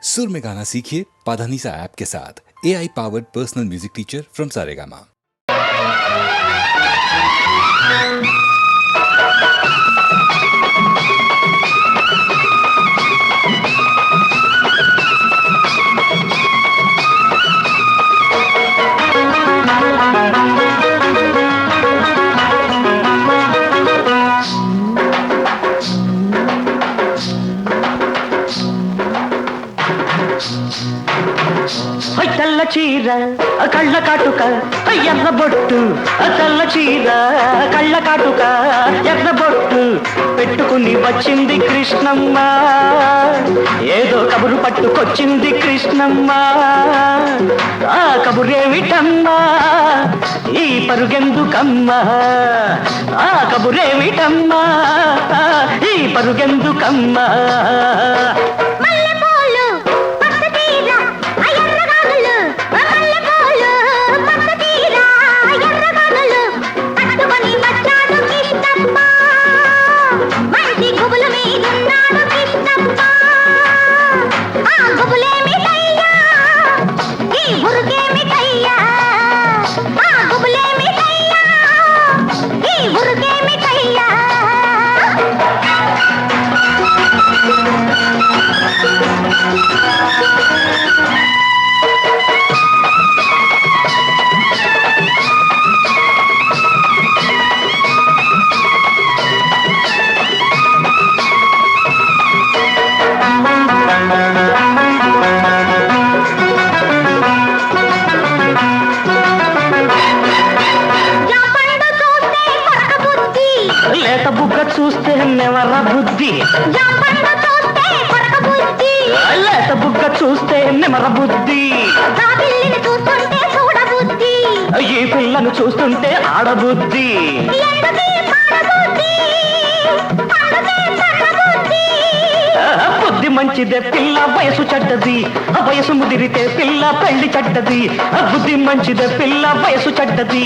सुर में गाना सीखिए पाधानीसा ऐप के साथ। AI powered personal music teacher from Saregama. తెల్ల చీర కళ్ళ కాటుక ఎర్ర బొట్టు తెల్ల చీర కళ్ళ కాటుక ఎర్ర బొట్టు పెట్టుకుని వచ్చింది కృష్ణమ్మ, ఏదో కబురు పట్టుకొచ్చింది కృష్ణమ్మ. ఆ కబురేమిటమ్మా ఈ పరుగెందుకమ్మా, ఆ కబురేమిటమ్మా ఈ పరుగెందుకమ్మా. లేత బుగ్గ చూస్తే నెవర బుద్ధి, లేత బుగ్గ చూస్తే నెమర బుద్ధి, ఈ పిల్లను చూస్తుంటే ఆడబుద్ధి. బుద్ధి మంచిదే పిల్ల వయసు చెడ్డది, వయసు ముదిరితే పిల్ల పెళ్లి చెడ్డది. బుద్ధి మంచిదే పిల్ల వయసు చెడ్డది,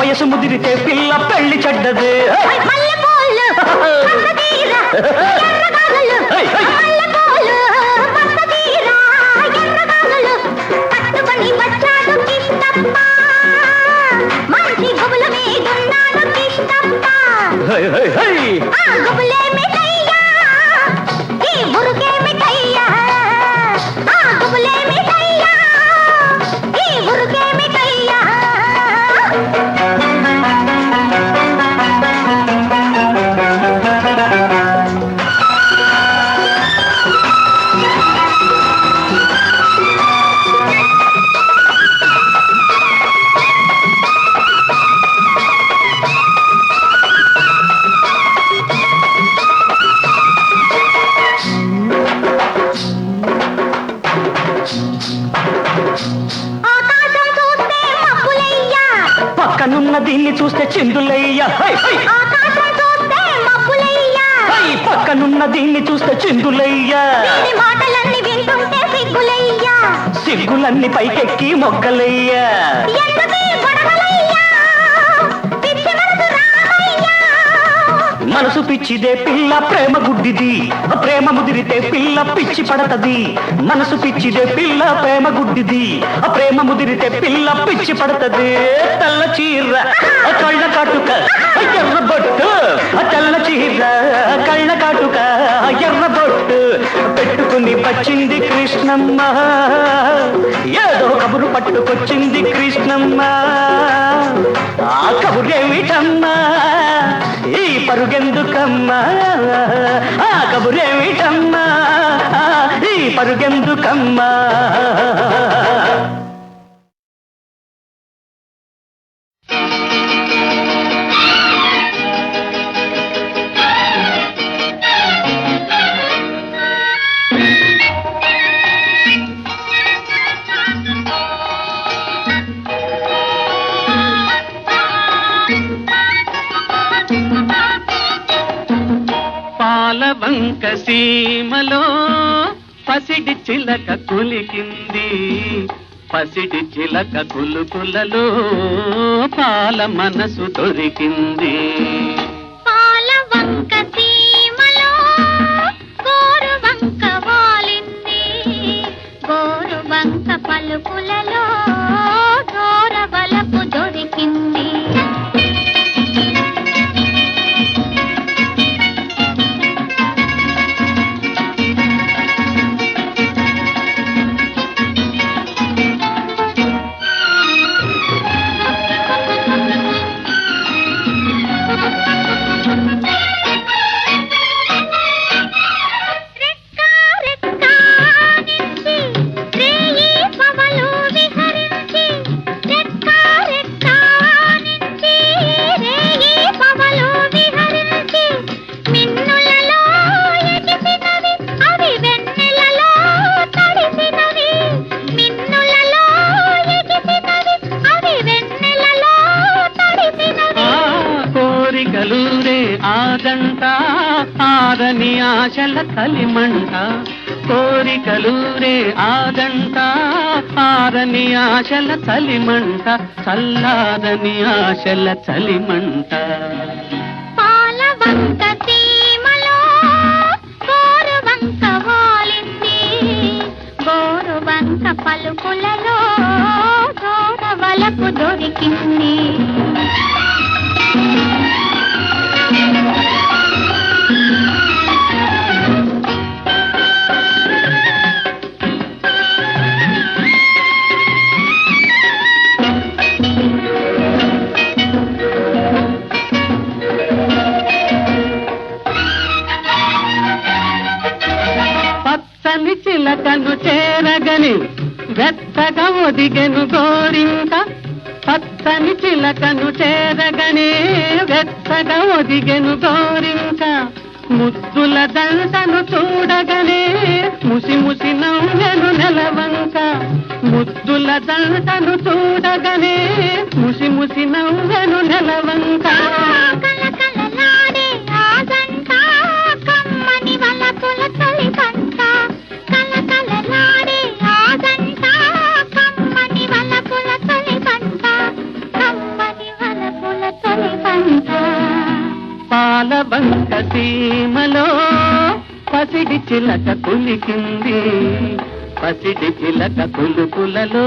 వయసు ముదిరితే పిల్ల పెళ్లి చెడ్డది. పక్కనున్న దీన్ని చూస్తే చిందులయ్యా, పక్కనున్న దీన్ని చూస్తే చిందులయ్యా. సిగ్గులన్నీ పైకెక్కి మొగ్గలయ్యా. మనసు పిచ్చిదే పిల్ల ప్రేమ గుడ్డిది, ప్రేమ ముదిరితే పిల్ల పిచ్చి పడతది. మనసు పిచ్చిదే పిల్ల ప్రేమ గుడ్డిది, ప్రేమ ముదిరితే పిల్ల పిచ్చి పడతది. తెల్ల చీర కళ్ళ కాటుక ఎర్ర బొట్టు, తెల్ల చీర కళ్ళ కాటుక ఎర్ర బొట్టు పెట్టుకుని వచ్చింది కృష్ణమ్మ, ఏదో కబురు పట్టుకొచ్చింది కృష్ణమ్మ. ఆ కబురేమిటమ్మా ఈ పరుగెందుకమ్మా, ఆ కబురేమిటమ్మా ఈ పరుగెందుకమ్మా. పాలవంక సీమలో పసిడి చిలక కులికింది, పసిడి చిలక కులుకులలో పాల మనసు దొరికింది. పాలవంక సీమలో గోరువంక వాలింది, వంక పలుకులలో దూరవలపు దొరికింది. ఆదంట ఆరని ఆశల కలిమంట, కోరికలూరే ఆదంట ఆరని ఆశల చలిమంట, చల్లారని ఆశల చలిమంట. పాలవంక సీమలో గోరువంక వాలింది, గోరువంక పలుకులలో గోరవలపు దొరికింది. పచ్చని చిలకను చేరగని వెచ్చగా ఒదిగెను గోరింక, పచ్చని చిలకను చేరగనే వెచ్చగా ఒదిగెను గోరింక, ముద్దుల దండను చూడగనే ముసి ముసి నవ్వెను నెలవంక, ముద్దుల దండను చూడగనే ముసి ముసి నవ్వెను నెలవంక. పాలవంక సీమలో పసిడి చిలక కులికింది, పసిడి చిలక కులుకులలో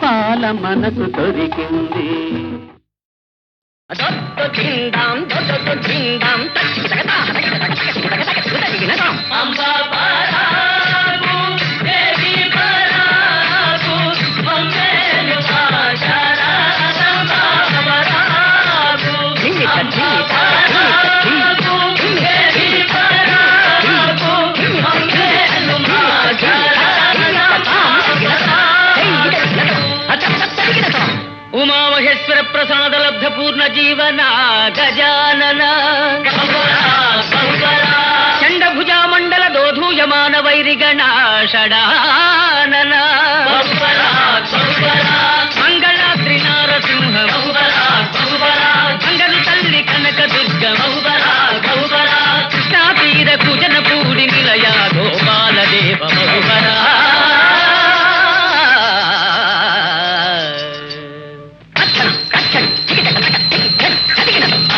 పాల మనసు దొరికింది. ఉమామహేశ్వర ప్రసాద లబ్ధ పూర్ణ జీవన గజానన, చండభుజా మండల దోధూయమాన వైరిగణ షడానన, మంగళాద్రి నారసింహ మంగళ తల్లి కనక దుర్గ కృష్ణా తీర పూజన పూడి నిలయ గోపాల దేవ బహుబరా.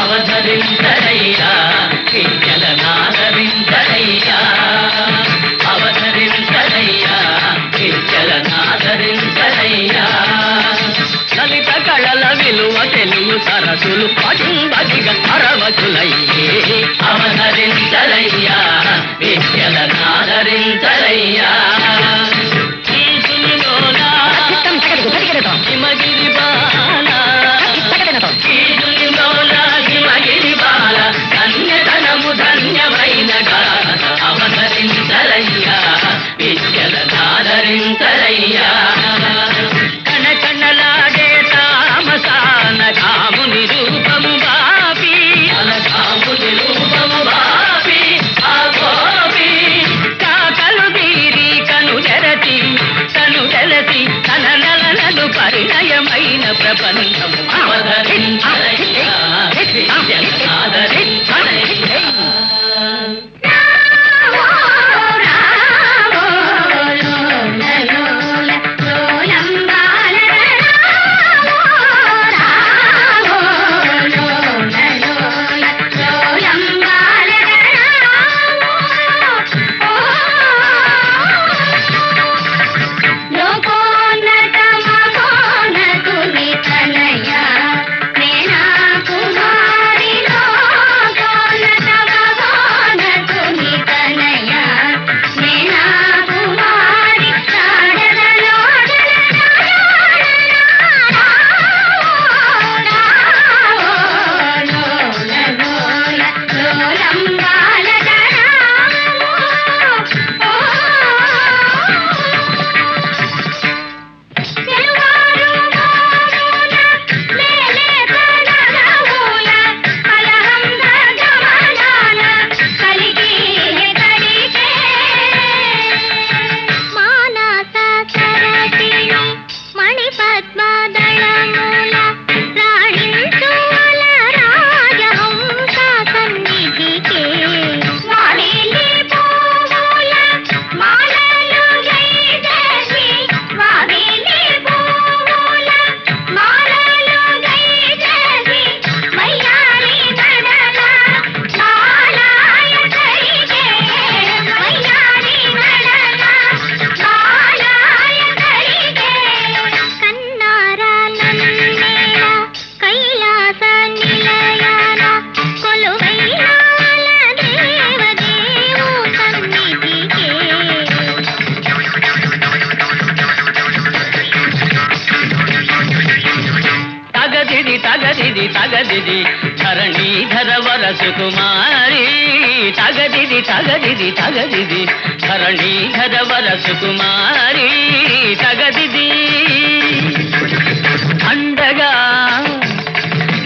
అవధరించడయ్యా విద్యలనాదరించడయ్యా, అవధరించడయ్యా విద్యలనాదరించడయ్యా, లలిత కళల విలువ తెలుగు సరసులు పడింబడిగా అరవచులయ్యే, అవధరించడయ్యా విద్యలనాదరించడయ్యా. హిమగిరి బాల హిమగిరి బాల కన్యతనము ధన్యమైన గాన, అవధరించరయ్యా విద్యలనాదరించరయ్యా. కణకణలాడే తామసాన కాముని రూపము బాపి, కాముని రూపము బాపి ఆ గోపి కాకలు తీరి కను జరచి తన నలనలు పరిణయమైన ప్రపంచము అవధరించరయ్యా విద్యలనాదరించరయ్యా. తగదిది తగదిది ధరణీధర వరసు కుమారి తగదిది తగదిది తగదిది ధరణీధర వరసు కుమారి తగదిది అండగా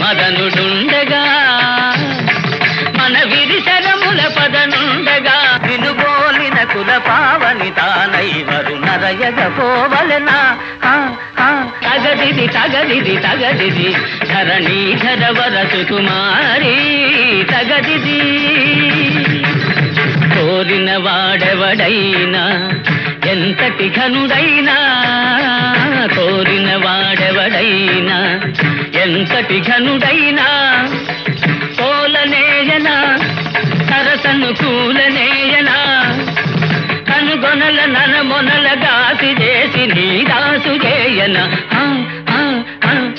మదనుడుండగా మన విరిశరముల పదనుండగా వినుబోలిన కుల పావని తానైవరు నరయగ పోవలనా తగదిది తగదిది తగదిది ధరణీధర వరసు కుమారి తగదిది కోరిన వాడెవడైనా ఎంతటి ఘనుడైనా కోరిన వాడెవడైనా ఎంతటి ఘనుడైనా కోలనేయనా సరసను కూలనేయనా కనుగొనల ననమొనల గాసి చేసి నీ దాసు చేయన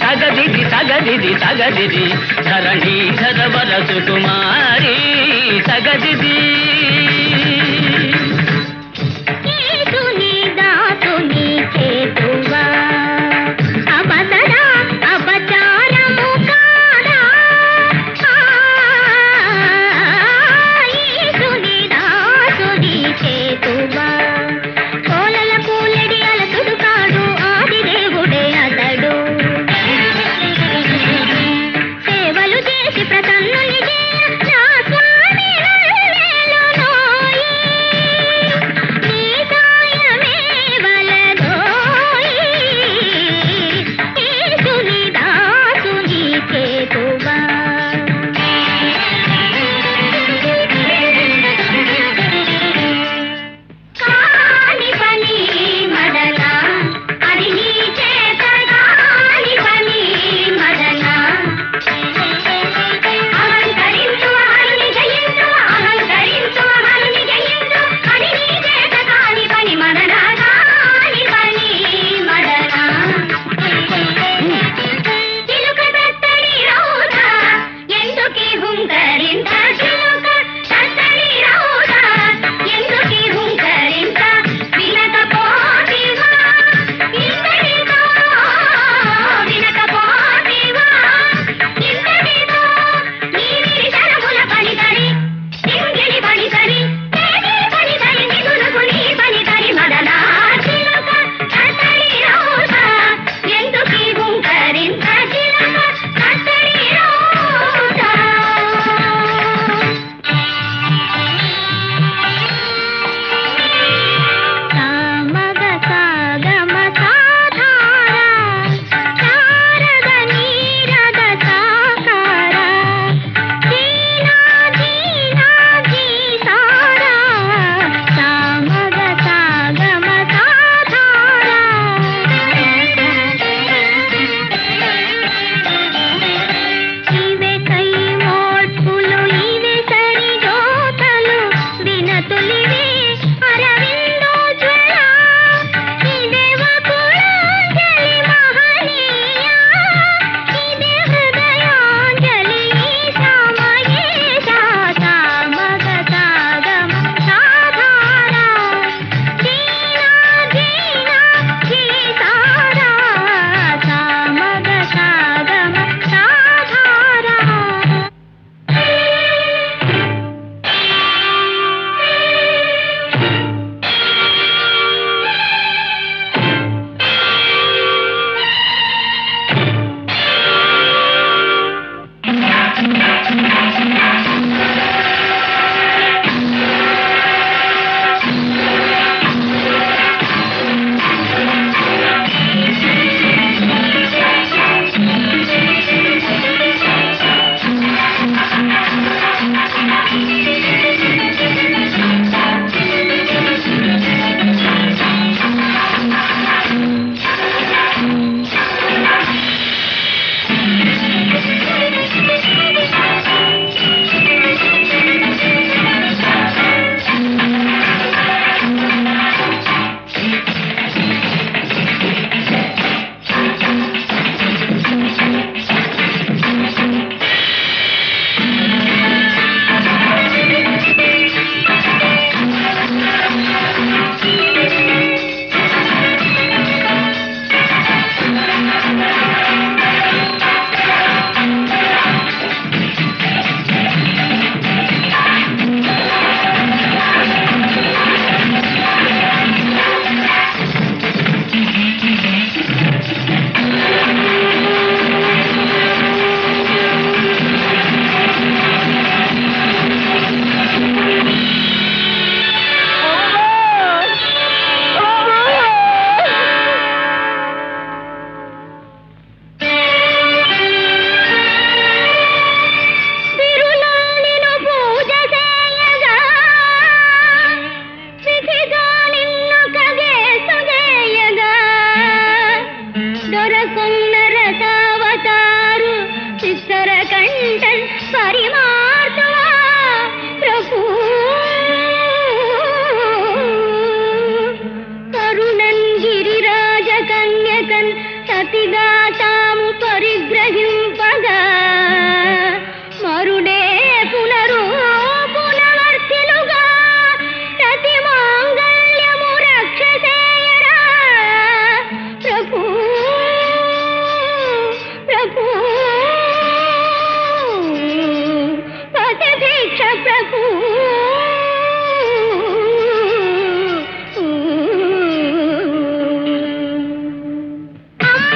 తగదిది తగదిది తగదిది ధరణీధర వరసు కుమారి తగదిది ఏసుని దాసుని చేతువా అబదరా అబచారము కాదా ఏసుని దాసుని చేతువా కోలల కూలడి అలసుడు కాడు ఆది దేవుడే అతడు సేవలు చేసి ప్రసన్నుని చేయ నా స్వామి నన్నేలును అతిగా తాము పరిగ్రహింపగా మరుడే పునవర్తిలుగా ప్రతి మాంగళ్యము రక్షసేయరా ప్రభు ప్రభు పథభిక్ష ప్రభు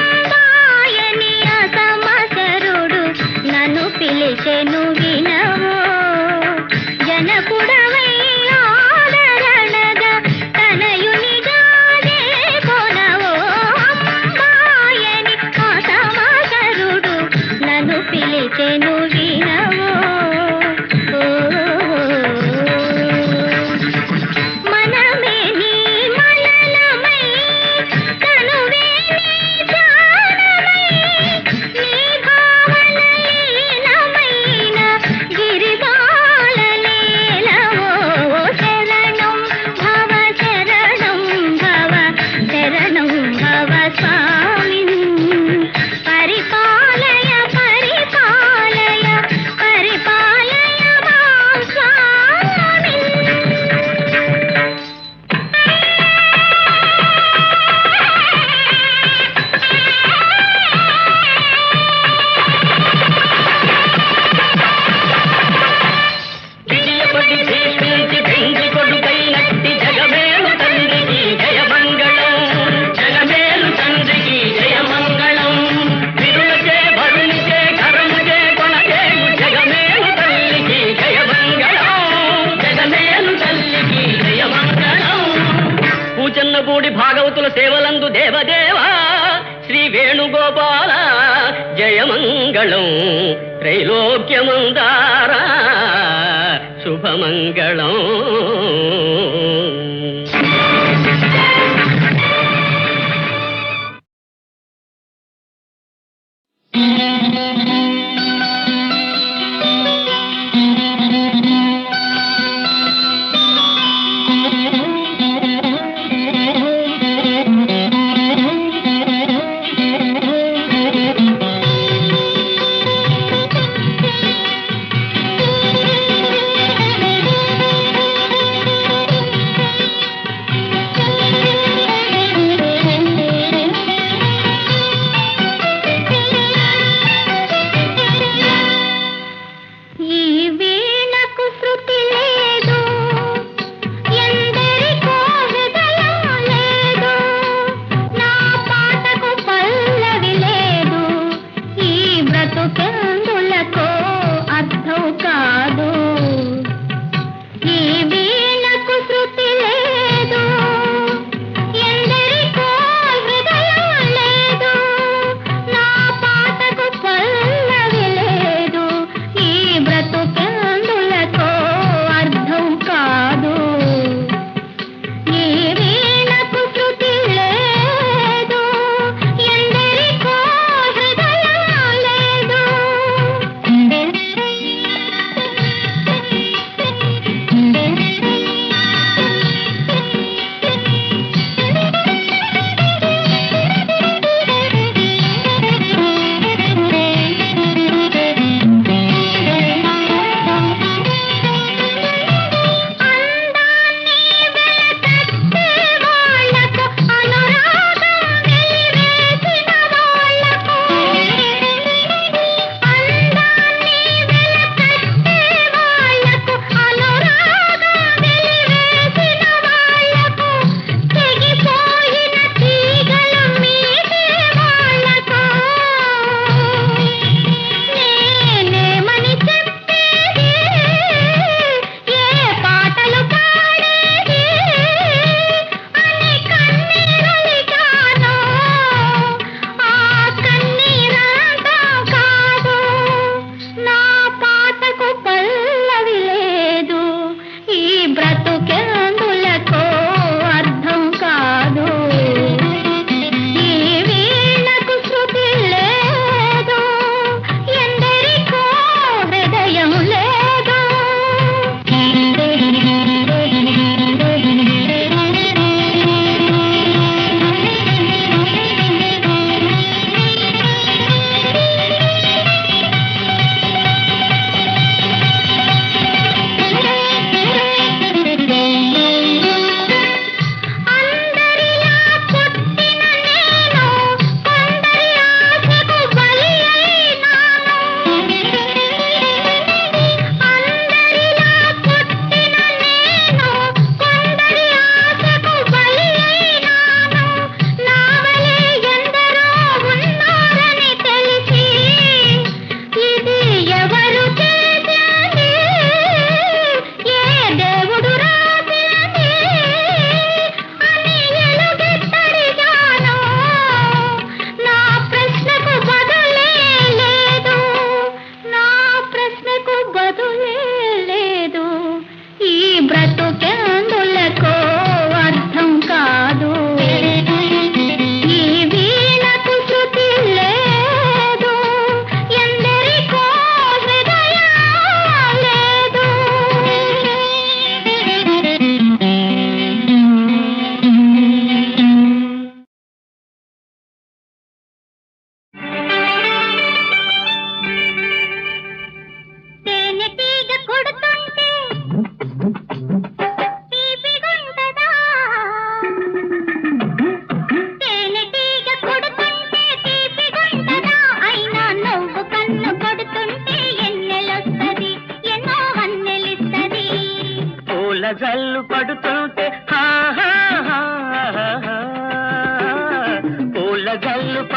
అంబాయని అసమసరుడు నన్ను పిలిచెను వినవో జనకుడవై ఆదరణగా తనయునిగా కొనవో అంబాయని అసమసరుడు నన్ను పిలిచెను వినవో మనమే నీ మలనమై తనువే నీ జానమై నీ భావన లీనమైన గిరిబాలలీలవో శరణం భవ శరణం భవ శరణం భవ స్వామిన్ పరిపాలయ పరిపాలయ పరిపాలయ మాం స్వామిన్ విజయపడి భీష్మించి పెంచి కొడుకైనట్టి జగమేలు తండ్రికి జయమంగళం జగమేలు తండ్రికి జయమంగళం విరులచే భరునిచే కరముచే కొనచేయు జగమేలు తల్లికి జయమంగళం జగమేలు తల్లికి జయమంగళం పూచన్నపూడి భాగవతుల సేవలందు దేవదేవా శ్రీ వేణుగోపాల జయమంగళం త్రైలోక్యమందారా శుభమంగళం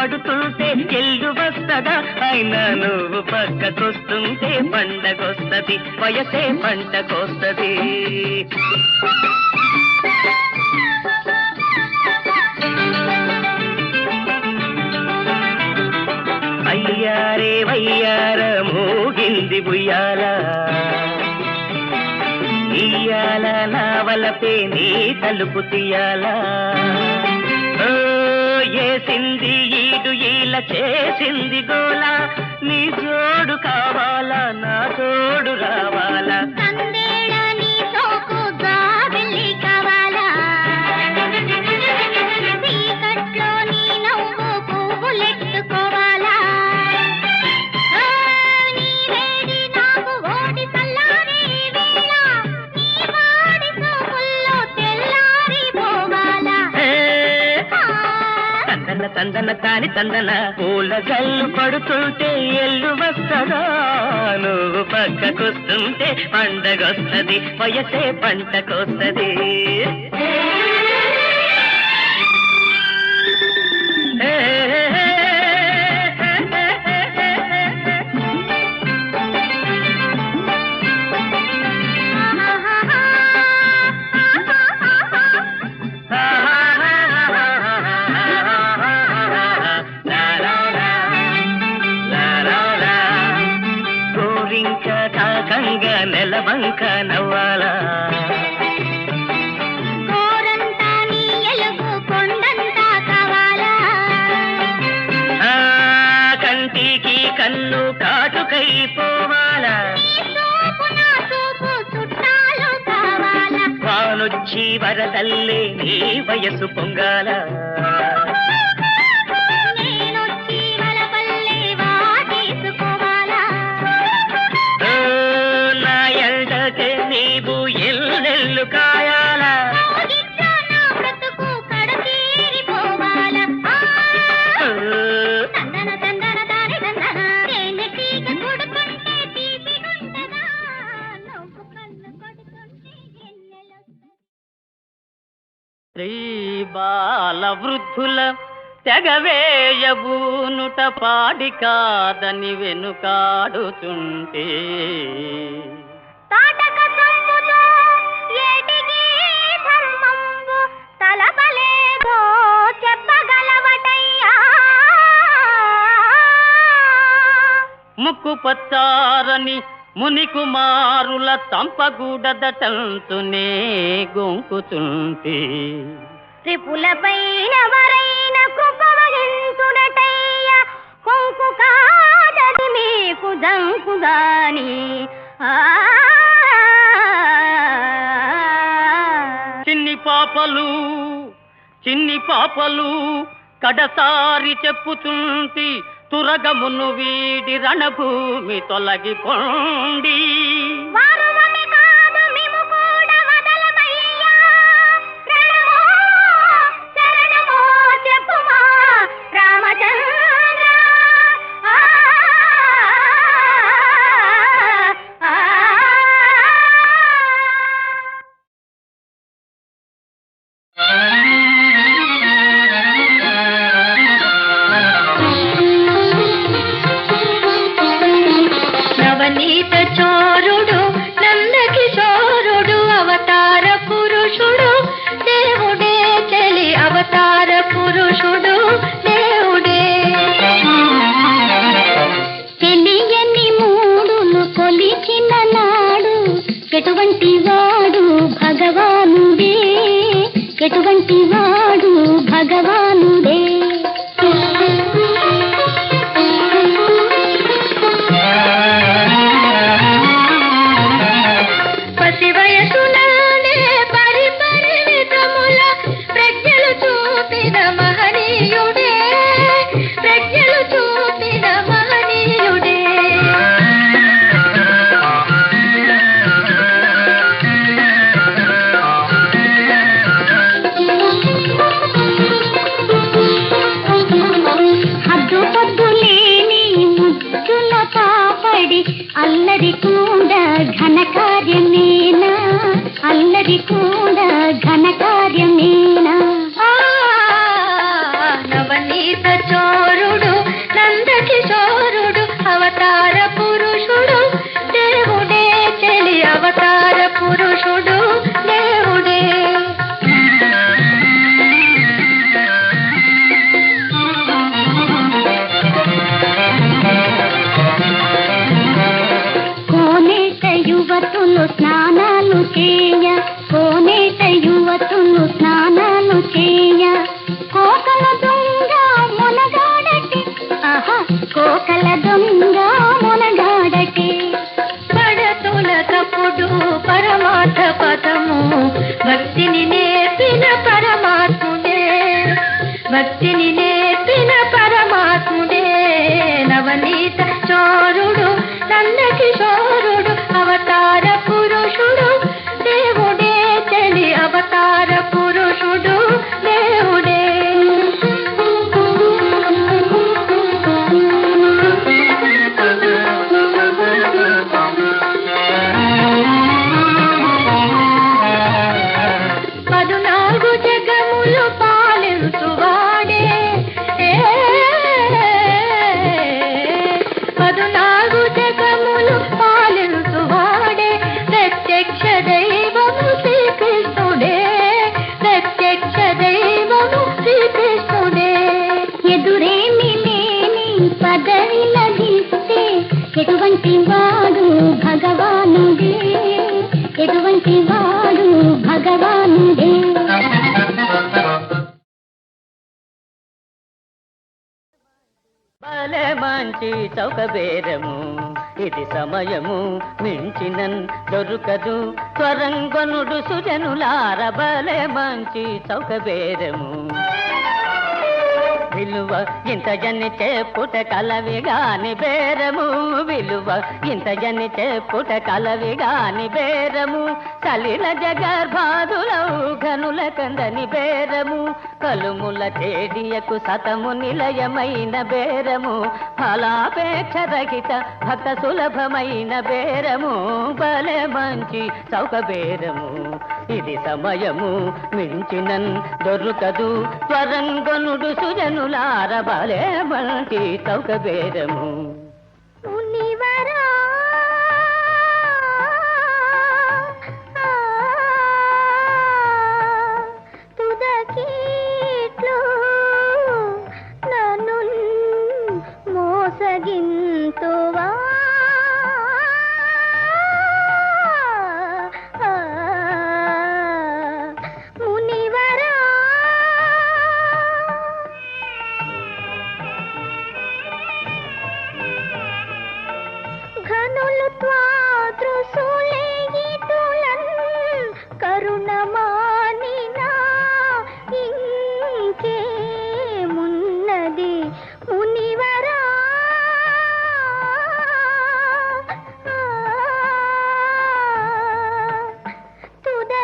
పడుతుంటే ఎల్లు వస్తదా అయినా నువ్వు పక్కకొస్తుంటే పండగొస్తది వయసే పంటకొస్తది అయ్యారే వయ్యార మోగింది బుయ్యాల ఇయ్యాల నా వలపే నీ తలుపు తీయాల ఏసింది ఈడు ఈల చేసింది గోల నీ జోడు కావాలా నా తోడు రావాలా సందేళ నీ సోకు జాబిల్లి కావాలా చీకట్లో నీ నవ్వు పువ్వులెట్టుకోవాలా నీ వేడి నాకు ఓడి చల్లారి వేళ నీ వాడి సోకుల్లో తెల్లారి పోవాలా తందన తందన తాని తందన పూల జల్లు పడుతుంటే ఎల్లు వస్తదా నువ్వు పక్కకొస్తుంటే పండగొస్తది వయసే పంటకొస్తది నెలవంక నవ్వాలా కోరంతా నీ ఎలుగు కొండంతా కావాలా కంటికి కన్ను కాటుకై పోవాలా నీ సోపు నా సోపు చుట్టాలు కావాలా వానొచ్చి వరదల్లే నీ వయసు పొంగాల నేనొచ్చి వలపల్లె వాటేసుకోవాలా నా ఎండకే నీవు ఎల్లెల్లు కాయాలా గిట్ల నా బ్రతుకు కడతీరిపోవాలా తందన తందన తాని తందన తేనెటీగ కొడుతుంటే తీపిగుంటదా నవ్వు కన్ను కొడుతుంటే ఎన్నెలొస్తదా శ్రీ బాల వృద్ధుల తెగవేయబూనుట పాడి కాదని వెనుకాడుతుంటే తాటక సంపుతో ఏటికి ధర్మంబు తలపలేదో చెప్పగలవటయ్యా ముక్కు పచ్చారని ముని కుమారుల తంపగూడదటంతునే గొంకుతుంటే త్రిపులపైన వరైన కృప వహించుడటయ్యా కొంకు కాదది మీకు దంకుదాని చిన్ని పాపలు కడసారి చెప్పుతుంటి తురగమును వీడి రణభూమి తొలగిపోండి వారమని కాదు మేము కూడా వదలమయ్యా రణమో శరణమో చెప్పుమా రామచంద్ర నవనీత చోరుడు నందకిశోరుడు అవతార పురుషుడు దేవుడే చెలి అవతార పురుషుడు దేవుడే తెలియని మూడును కొలిచిన నాడు ఎటువంటి వాడు భగవానుడే ఎటువంటి వాడు భగవానుడే పసి వయసులోనే పరిపరిమితముల ప్రజ్ఞలు చూపిన మహనీయ కోకల దొంగ మునగాడటే పడతుల తప్పుడు పరమార్థ పదము భక్తిని నేర్పిన పరమాత్ముడే భక్తిని నేర్పిన పరమాత్ముడే నవనీత చోరుడు నందకిశోరుడు అవతార పురుషుడు దేవుడే చలి అవతార పురుషుడు దేవుడే పదునాలుగు జగములు పాలించువాడే పదునాలుగు జగములు పాలించువాడే ప్రత్యక్ష దైవము శ్రీకృష్ణుడే ప్రత్యక్ష దైవము శ్రీకృష్ణుడే ఎదురేమి లేని పదవి లభిస్తే ఎటువంటి వాడు భగవానుడే ఎటువంటి వాడు భగవానుడే భలే మంచి చౌక బేరము ఇది సమయము మించినన్ దొరకదు త్వరంగొనుడు సుజనులార భలే మంచి చౌక బేరము విలువ ఇంత జని చెప్పుట కలవి గాని బేరము విలువ ఇంత జని చెప్పుట కలవి గాని బేరము సలిల జగర్భాదులౌ ఘనుల కందని బేరము కలుముల చేడియకు సతము నిలయమైన బేరము ఫలాపేక్ష రహిత భక్త సులభమైన బేరము భలే మంచి చౌక బేరము ఇది సమయము మించినన్ దొరకదు త్వరంగొనుడు సుజనులార భలే మంచి చౌక బేరము మునివరా తుదకీట్లు నన్ను మోసగింతువా మునివరా ఘనులు త్వాదృశులేయితులన్ కరుణమానినా ఇంకేమున్నది మునివరా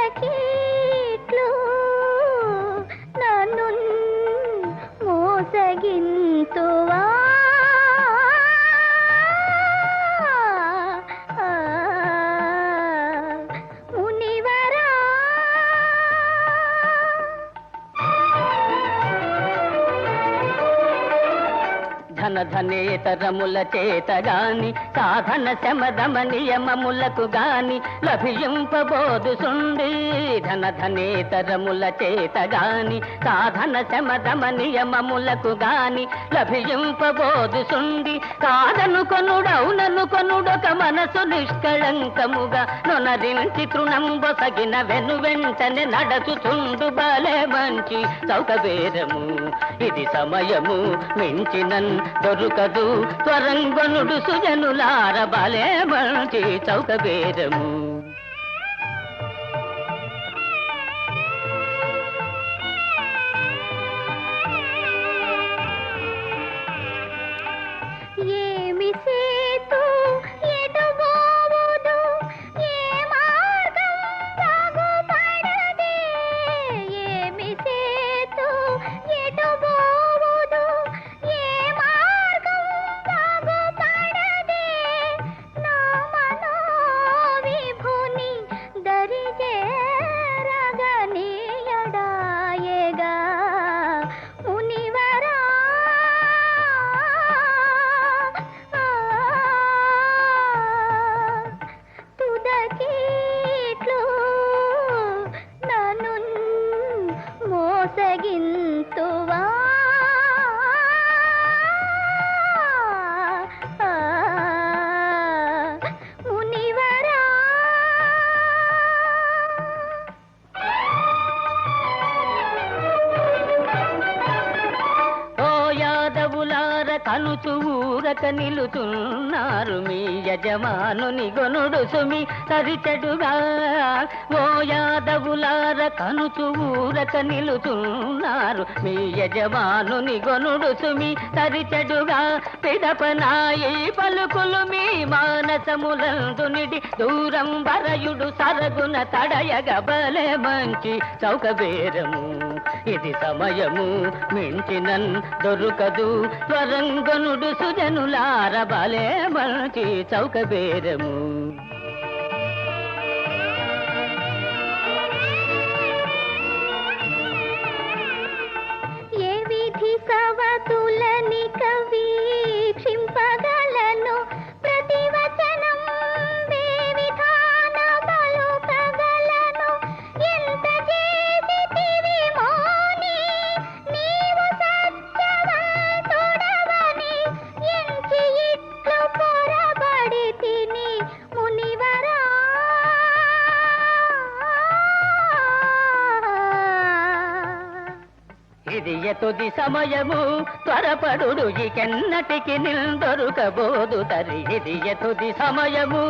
తుదకీట్లు నన్ను మోసగింతువా మునివరా ధన ధనేతరముల చేత గాని సాధన శమదమ నియమములకు గాని లభింపబోదు సుండి ధన ధనేతరముల చేత గాని సాధన శమదమ నియమములకు గాని లభింపబోదు సుండి కాదను కొనుడౌనను కొనుడొక మనసు నిష్కళంకముగా నొనరించి తృణంబొసగిన వెను వెంటనే నడచుచుండు భలే మంచి చౌక బేరము ఇది సమయము మించినన్ దొరకదు త్వరంగొనుడు సుజనులార భలే మంచి చౌక బేరము ఏమి సేతు ఎటుపోవుదు ఏ మార్గం బాగుపడదే ఏమి సేతు ఎటుపోవుదు ఏ మార్గం బాగుపడదే నా మనో విభ కనుచు ఊరక నిలుచున్నారు మీ యజమానుని గొనుడు సుమి సరిచెడుగా. ఓ యాదవులార కనుచు ఊరక నిలుచున్నారు మీ యజమానుని గొనుడు సుమి సరిచెడుగా. పిదపనాయి పలుకులు మీ మానసములందు నిడి దూరం వరయుడు సరగున తడయగబలే మంచి చౌకబేరము. ఇది సమయము మించినన్ దొరుకదు త్వరంగనుడు సుజనులార బలే మంచి చౌకబేరము. ఏ విధి సవతులని కవీక్షింపగలను ప్రతివచనం విధాన పలుకగలను. ఎంత చేసితివి మోని నీవు సత్యవంతుడవని ఎంచి ఇట్లు పొరబడి తిని మునివరా. ఇది ఎతుది సమయము త్వరపడు ఇకెన్నటికి నిందొరుకబోదు తరి. ఇది ఎతుది సమయము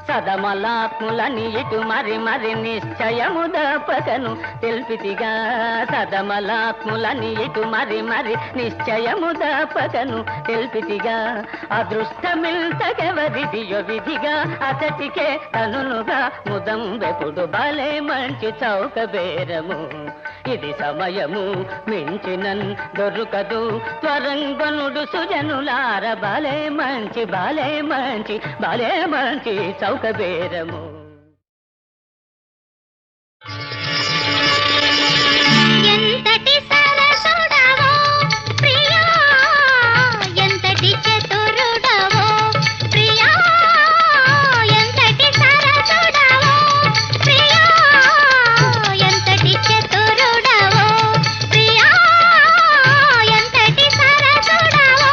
సదమలాత్ములని ఇటు మరి మరి నిశ్చయము దపకను తెలిపితిగా. సదమలాత్ములని ఇటు మరి మరి నిశ్చయము దపకను తెలిపితిగా. అదృష్టమిల్తకెవరిదియో విధిగా అతటికే తనునుగా ముదం వెపుడు బలే మంచి చౌకబేరము. ఇది సమయము మించినన్ దొరుకదు త్వరంగనుడు సుజనులార బలే మంచి బలే మంచి బలే మంచి చౌకబేరము. ఎంతటి సరసుడవో ప్రియా ఎంతటి చతురుడవో ప్రియా ఎంతటి సరసుడవో ప్రియా ఎంతటి చతురుడవో ప్రియా ఎంతటి సరసుడవో.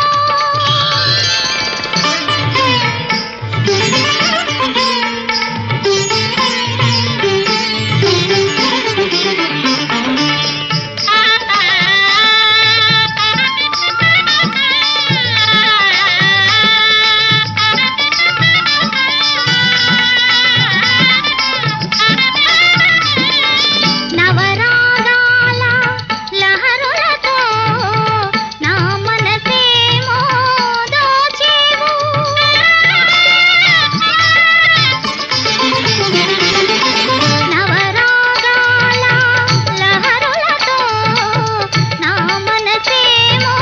నవరాగాల లహరులతో నా మనసేమో దోచేవు. నవరాగాల లహరులతో నా మనసేమో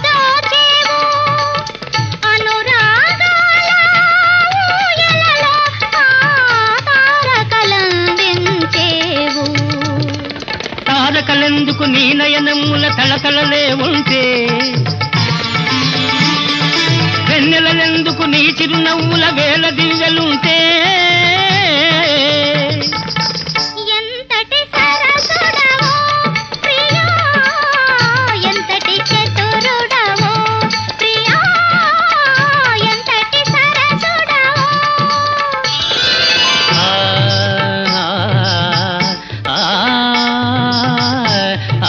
దోచేవు. అనురాగాల ఊయలలో తారకలందించేవు. తారకలెందుకు నీ నయనముల తళతళలే ఉంటే, వెన్నెలలెందుకు నీ చిరునవ్వుల వేల దివ్యలుంటే. ఎంతటి సరసుడవో ప్రియా ఎంతటి చతురుడవో ప్రియా ఎంతటి సరసుడవో. ఆ, ఆ, ఆ, ఆ.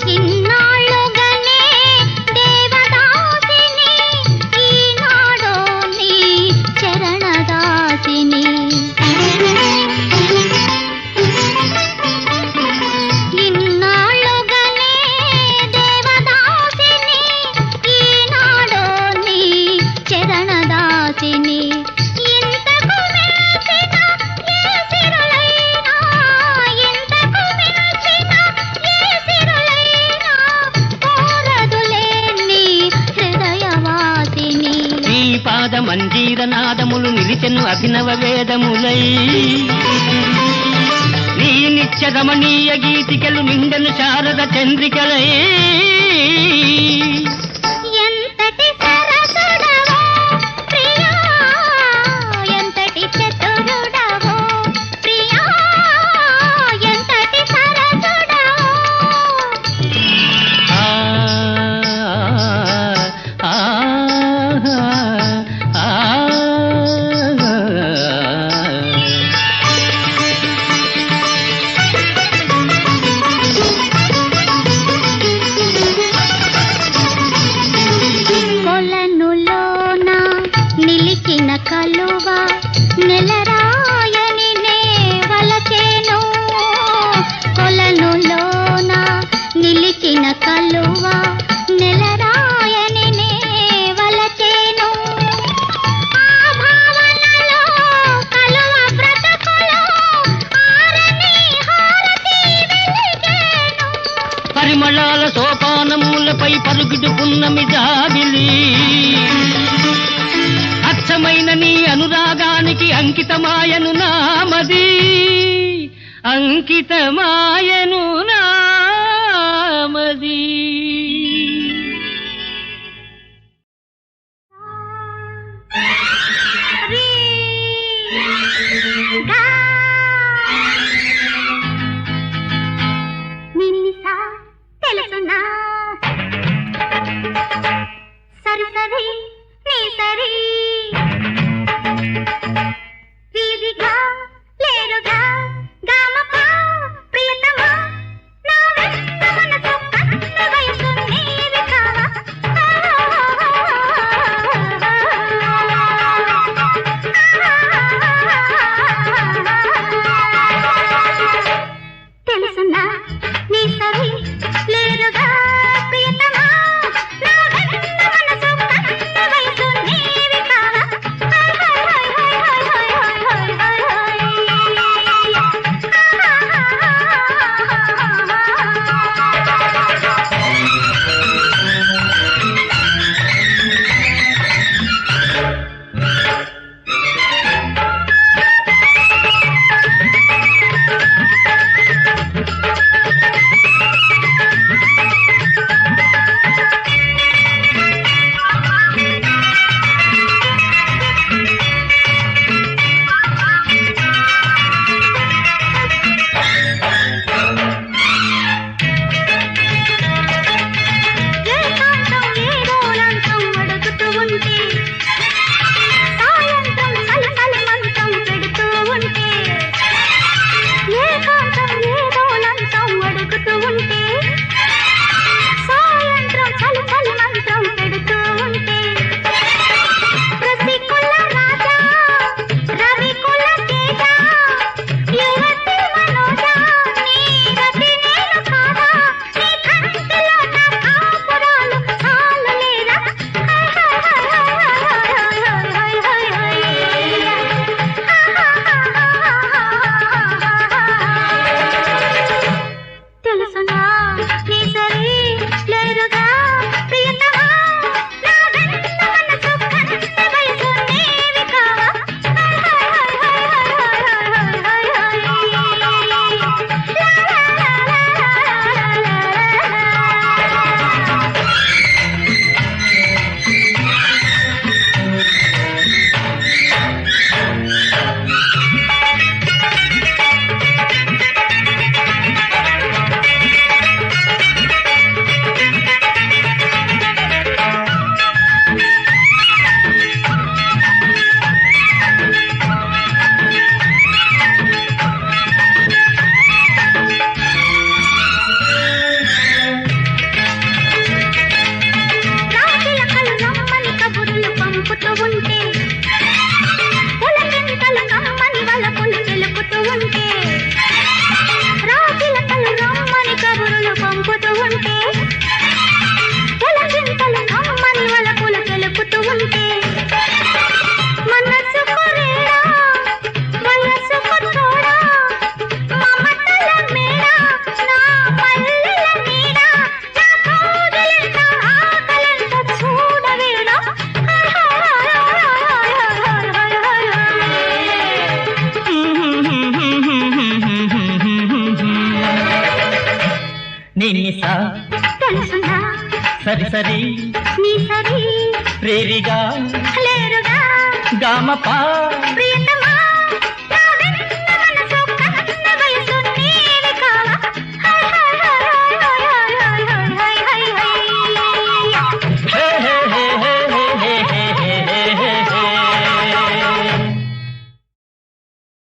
ఇన్నాళ్ళుగానే దేవదాసిని ఈనాడో నీ చరణదాసిని. ఇన్నాళ్ళుగానే దేవదాసిని ఈనాడో నీ చరణదాసిని. ఇంతకు మించిన ఏ సిరులైనా ఇంతకు మించిన ఏ సిరులైనా కోరదులే నీ హృదయవాసిని. నీ పాద మంజీర నాదములు నిలిచెను అభినవ వేదములై. నీ నిత్య రమణీయ గీతికలు నిండెను శారద చంద్రికలై. ఎంతటి సరసుడవో ప్రియా ఎంతటి చతురుడవో ప్రియా ఎంతటి సరసుడవో. ఆ, ఆ, ఆ, నిడు పున్నమి జాబిలి అచ్చమైన నీ అనురాగానికి అంకితమాయను నామది అంకితమాయను నామది తెలుసునా సరి సరి నీ సరి వీధిగా లేరుగా గామపా ప్రియతమా నా వెంట మనసు కన్న వయసు నీవి కావా తెలుసునా నీ సరి లేరుగా ప్రియతమా నా వెంట మనసు కన్న వయసు నీవి కావా నినిసా తెలుసునా సరి సరి నీ సరి ప్రేరిగా లేరుగా గామపా ప్రియతమా